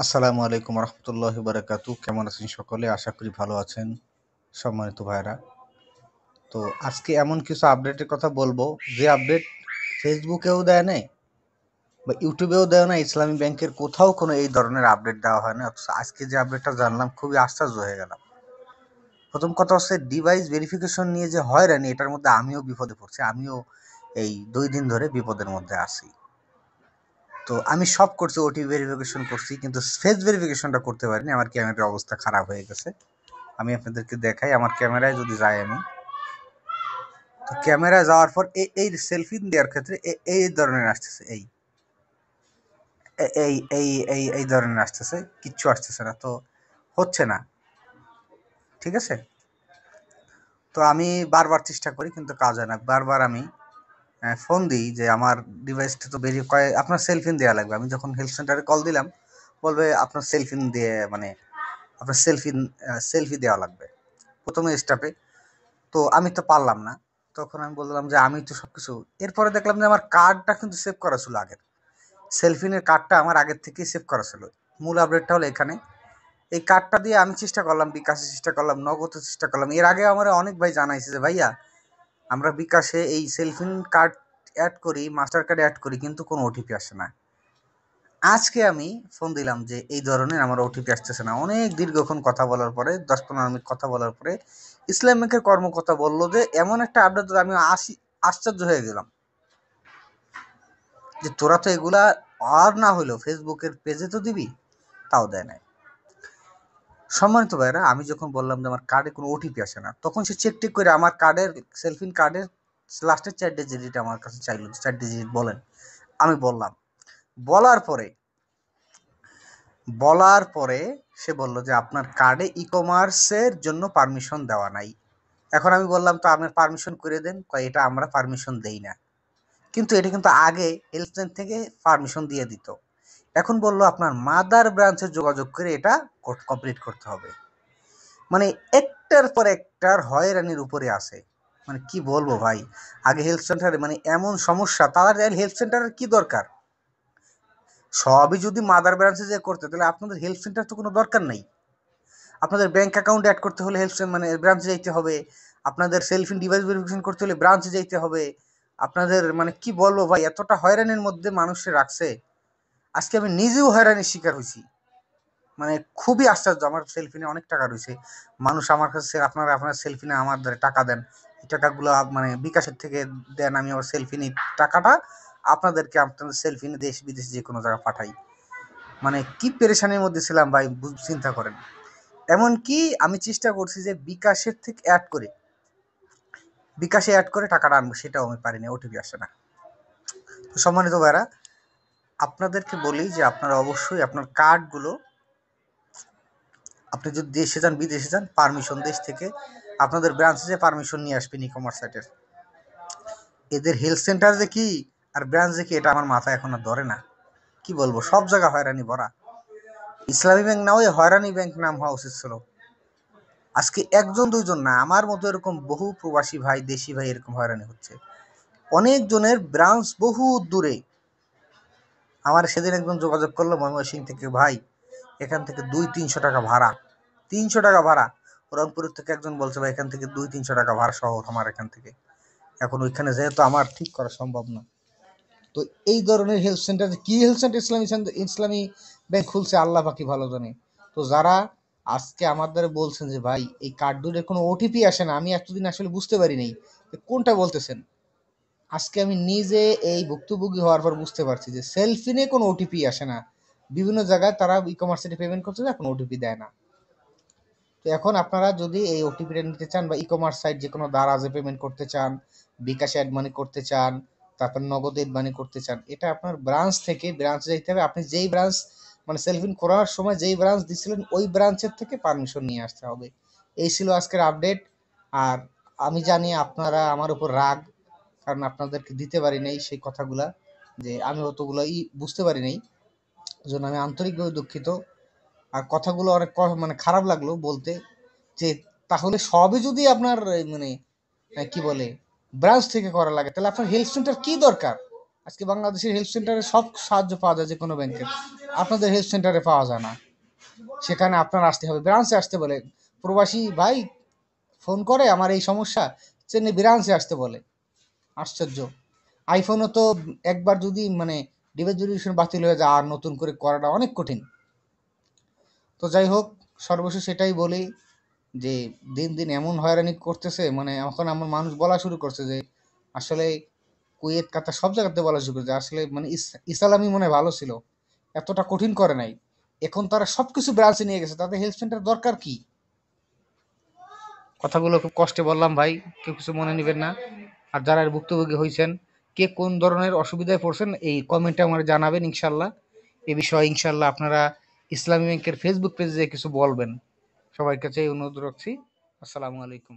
আসসালামু আলাইকুম রহমতুল্লাহি বারাকাতু। কেমন আছেন সকলে? আশা করি ভালো আছেন সম্মানিত ভাইরা। তো আজকে এমন কিছু আপডেটের কথা বলবো যে আপডেট ফেসবুকেও দেয় নাই বা ইউটিউবেও দেয় না, ইসলামী ব্যাংকের কোথাও কোনো এই ধরনের আপডেট দেওয়া হয় না। অথচ আজকে যে আপডেটটা জানলাম খুবই আশ্চর্য হয়ে গেলাম। প্রথম কথা হচ্ছে ডিভাইস ভেরিফিকেশন নিয়ে যে হয়রানি, এটার মধ্যে আমিও বিপদে পড়ছি। আমিও এই 2 দিন ধরে বিপদের মধ্যে আছি। তো আমি সব করছি, ওটিপি ভেরিফিকেশন করছি, কিন্তু ফেস ভেরিফিকেশনটা করতে পারিনি। আমার ক্যামেরার অবস্থা খারাপ হয়ে গেছে। আমি আপনাদেরকে দেখাই, আমার ক্যামেরায় যদি যাই আমি, তো ক্যামেরায় যাওয়ার পর এই সেলফি দেওয়ার ক্ষেত্রে এই ধরনের আসতেছে, এই ধরনের আসতেছে, কিচ্ছু আসতেছে না, তো হচ্ছে না। ঠিক আছে, তো আমি বারবার চেষ্টা করি কিন্তু কাজ হয় না। বারবার আমি ফোন দিই যে আমার ডিভাইসটা তো ভেরিফাই, আপনার সেলফিন দেওয়া লাগবে। আমি যখন হেলথ সেন্টারে কল দিলাম, বলবে আপনার সেলফিন দিয়ে মানে আপনার সেলফি দেওয়া লাগবে প্রথমে স্টাফে। তো আমি তো পারলাম না। তখন আমি বললাম যে আমি তো সবকিছু, এরপরে দেখলাম যে আমার কার্ডটা কিন্তু সেভ করা ছিল আগের, সেলফিনের কার্ডটা আমার আগের থেকেই সেভ করা ছিল। মূল আপডেটটা হলো এখানে। এই কার্ডটা দিয়ে আমি চেষ্টা করলাম, বিকাশে চেষ্টা করলাম, নগদে চেষ্টা করলাম। এর আগে আমার অনেক ভাই জানাইছে যে ভাইয়া আমরা বিকাশে এই সেলফিন কার্ড অ্যাড করি, মাস্টার কার্ড অ্যাড করি, কিন্তু কোনো ওটিপি আসে না। আজকে আমি ফোন দিলাম যে এই ধরনের আমার ওটিপি আসতেছে না। অনেক দীর্ঘক্ষণ কথা বলার পরে, 10-15 মিনিট কথা বলার পরে ইসলাম ব্যাংকের কর্মকর্তা বলল যে এমন একটা আপডেট, আমি আশ্চর্য হয়ে গেলাম যে তোরা তো এগুলা আর না হইলেও ফেসবুকের পেজে তো দিবি, তাও দেয় নাই। সম্মানিত ভাইরা, আমি যখন বললাম যে আমার কার্ডে কোনো ওটিপি আসে না, তখন সে চেক টেক করে আমার কার্ডের, সেলফিন কার্ডের লাস্টের 4 ডিজিট আমার কাছে চাইলো, 4 ডিজিট বলেন। আমি বললাম, বলার পরে বলার পরে সে বলল যে আপনার কার্ডে ই কমার্সের জন্য পারমিশন দেওয়া নাই। এখন আমি বললাম তো আপনার পারমিশন করে দেন। কয় এটা আমরা পারমিশন দেই না। কিন্তু এটা কিন্তু আগে হেল্পলাইন থেকে পারমিশন দিয়ে দিত। এখন বলল আপনার মাদার ব্রাঞ্চে যোগাযোগ করে এটা কমপ্লিট করতে হবে। মানে একটার পর একটার হয়রানির উপরে আছে। মানে কি বলবো ভাই, আগে হেলথ সেন্টারে মানে এমন সমস্যা, তার হেলথ সেন্টারের কি দরকার? সবই যদি মাদার ব্রাঞ্চে যে করতে, তাহলে আপনাদের হেলথ সেন্টার তো কোনো দরকার নাই। আপনাদের ব্যাংক অ্যাকাউন্ট অ্যাড করতে হলে হেল্প মানে ব্রাঞ্চে যাইতে হবে। আপনাদের সেলফ ইন ডিভাইস ভেরিফিকেশন করতে হলে ব্রাঞ্চে যাইতে হবে। আপনাদের মানে কি বলবো ভাই, এতটা হয়রানির মধ্যে মানুষে রাখছে। আজকে আমি নিজেও হয়রানির শিকার হয়েছি। মানে খুবই আশ্চর্য, আমার সেলফিনে অনেক টাকা রয়েছে। মানুষ আমার কাছে আপনারা আপনার সেলফিনে আমার ধরে টাকা দেন, এই টাকাগুলো মানে বিকাশের থেকে দেন, আমি আমার সেলফিনে টাকাটা আপনাদেরকে আপনাদের সেলফিনে দেশ বিদেশ যে কোনো জায়গায় পাঠাই। মানে কি পেরেশানির মধ্যে ছিলাম ভাই, চিন্তা করেন। এমনকি আমি চেষ্টা করছি যে বিকাশের থেকে বিকাশে অ্যাড করে টাকাটা আনবো, সেটাও আমি পারিনি, ওটিপি আসে না। তো সম্মানিত ভাইরা, আপনাদেরকে বলি যে আপনারা অবশ্যই আপনার কার্ডগুলো, আপনি যদি দেশে যান বিদেশে যান, পারমিশন দেশ থেকে আপনাদের ব্রাঞ্চে যে পারমিশন নিয়ে আসবেন ই কমার্স সাইটের। এদের হেলথ সেন্টার যে কি আর ব্রাঞ্চ যে কি, এটা আমার মাথায় এখন আর ধরে না। কি বলবো, সব জায়গা হয়রানি ভরা। ইসলামী ব্যাংক না হয়ে হয়রানি ব্যাংক নাম হওয়া উচিত ছিল। আজকে একজন দুইজন না, আমার মতো এরকম বহু প্রবাসী ভাই, দেশি ভাই এরকম হয়রানি হচ্ছে। অনেকজনের ব্রাঞ্চ বহু দূরে। আমার সেদিন একজন যোগাযোগ করলো ময়মনসিংহ থেকে, ভাই এখান থেকে 200-300 টাকা ভাড়া, 300 টাকা ভাড়া। রংপুরের থেকে একজন বলছে ভাই এখান থেকে 200-300 টাকা ভাড়া শহর আমার এখান থেকে। এখন ওইখানে যেহেতু আমার ঠিক করা সম্ভব না। তো এই ধরনের হেলথ সেন্টার, কি হেলথ সেন্টার ইসলামী ব্যাংক খুলছে আল্লাহ পাকি ভালো জানে। তো যারা আজকে আমাদের বলছেন যে ভাই এই কার্ড দুটোর কোনো ওটিপি আসে না, আমি এতদিন আসলে বুঝতে পারি নাই কোনটা বলতেছেন। আজকে আমি নিজে এই ভুক্তভোগী হওয়ার পর বুঝতে পারছি যে সেলফিনে কোনো ওটিপি আসে না। বিভিন্ন জায়গায় তারা ই কমার্সে পেমেন্ট করতে যায়, কোনো ওটিপি দেয় না। তো এখন আপনারা যদি এই ওটিপিটা নিতে চান বা ই কমার্স সাইট যে কোনো দারাজে পেমেন্ট করতে চান, বিকাশে অ্যাড মানি করতে চান, তারপর নগদে অ্যাড মানি করতে চান, এটা আপনার ব্রাঞ্চ থেকে ব্রাঞ্চে যাইতে হবে। আপনি যেই ব্রাঞ্চ মানে সেলফিন করার সময় যেই ব্রাঞ্চ দিছিলেন ওই ব্রাঞ্চের থেকে পারমিশন নিয়ে আসতে হবে। এই ছিল আজকের আপডেট। আর আমি জানি আপনারা আমার উপর রাগ, কারণ আপনাদেরকে দিতে পারি নাই সেই কথাগুলা, যে আমি অতগুলো বুঝতে পারি নাই। জন্য আমি আন্তরিকভাবে দুঃখিত। আর কথাগুলো অনেক মানে খারাপ লাগলো বলতে, যে তাহলে সবই যদি আপনার মানে কি বলে ব্রাঞ্চ থেকে করা লাগে, তাহলে আপনার হেলথ সেন্টার কি দরকার? আজকে বাংলাদেশের হেল্প সেন্টারে সব সাহায্য পাওয়া যায় যে কোনো ব্যাংকের, আপনাদের হেল্প সেন্টারে পাওয়া যায় না। সেখানে আপনার আসতে হবে, ব্রাঞ্চে আসতে বলে। প্রবাসী ভাই ফোন করে আমার এই সমস্যা, চেন্নাই ব্রাঞ্চে আসতে বলে। আশ্চর্য! আইফোনও তো একবার যদি মানে ডিভাইস ভেরিফিকেশন বাতিল হয়ে যায় আর নতুন করে করাটা অনেক কঠিন। তো যাই হোক, সর্বশেষ এটাই বলি যে দিন দিন এমন হয়রানি করতেছে, মানে এখন আমার মানুষ বলা শুরু করছে যে আসলে কুয়েত কাতার সব জায়গাতে বলা শুরু করেছে আসলে মানে ইসলামী মনে হয় ভালো ছিল, এতটা কঠিন করে নাই। এখন তারা সবকিছু ব্রাঞ্চে নিয়ে গেছে, তাদের হেল্প সেন্টার দরকার কি? কথাগুলো খুব কষ্টে বললাম ভাই, কেউ কিছু মনে নেবেন না। আর যারা এর ভুক্তভোগী হয়েছেন, কে কোন ধরনের অসুবিধায় পড়ছেন এই কমেন্টে আমার জানাবেন ইনশাল্লাহ। এ বিষয়ে ইনশাল্লাহ আপনারা ইসলামী ব্যাংকের ফেসবুক পেজে কিছু বলবেন। সবার কাছে এই অনুরোধ রাখছি। আসসালামু আলাইকুম।